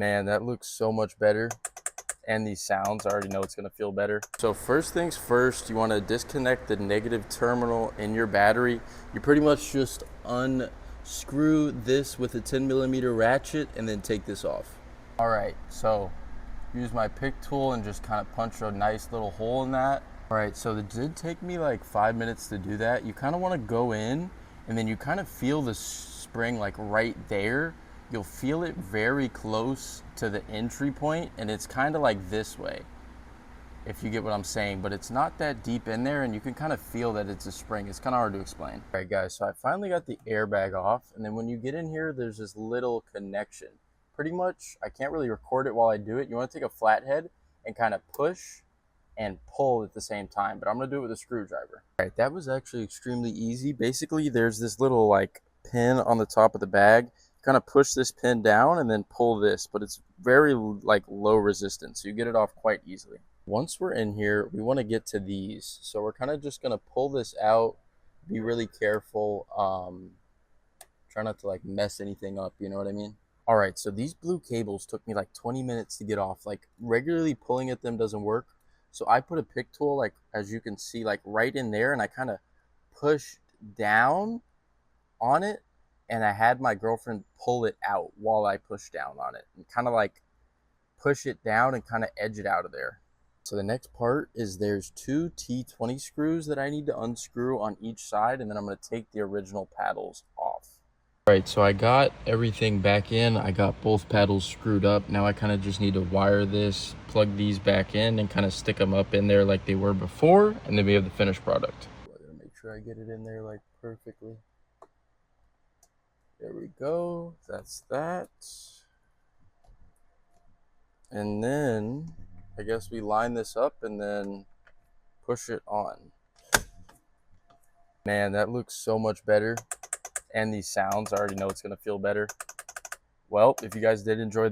Man, that looks so much better. And these sounds, I already know it's gonna feel better. So first things first, you wanna disconnect the negative terminal in your battery. You pretty much just unscrew this with a 10mm ratchet and then take this off. All right, so use my pick tool and just kind of punch a nice little hole in that. All right, so it did take me like 5 minutes to do that. You kind of want to go in and then you kind of feel the spring like right there. You'll feel it very close to the entry point, and it's kind of like this way, if you get what I'm saying, but it's not that deep in there, and you can kind of feel that it's a spring. It's kind of hard to explain. All right, guys, so I finally got the airbag off, and then when you get in here, there's this little connection. Pretty much, I can't really record it while I do it. You want to take a flathead and kind of push and pull at the same time, but I'm gonna do it with a screwdriver. All right, that was actually extremely easy. Basically, there's this little like pin on the top of the bag. Kind of push this pin down and then pull this, but it's very like low resistance, so you get it off quite easily. Once we're in here, we want to get to these, so we're kind of just going to pull this out. Be really careful, try not to like mess anything up, you know what I mean? All right, so these blue cables took me like 20 minutes to get off. Like regularly pulling at them doesn't work, so I put a pick tool, like as you can see, like right in there, and I kind of pushed down on it, and I had my girlfriend pull it out while I pushed down on it and kind of like push it down and kind of edge it out of there. So the next part is there's two T20 screws that I need to unscrew on each side, and then I'm going to take the original paddles off. All right, so I got everything back in. I got both paddles screwed up. Now I kind of just need to wire this, plug these back in, and kind of stick them up in there like they were before, and then we have the finished product. I gotta make sure I get it in there like perfectly. There we go, that's that. And then I guess we line this up and then push it on. Man, that looks so much better. And these sounds, I already know it's gonna feel better. Well, if you guys did enjoy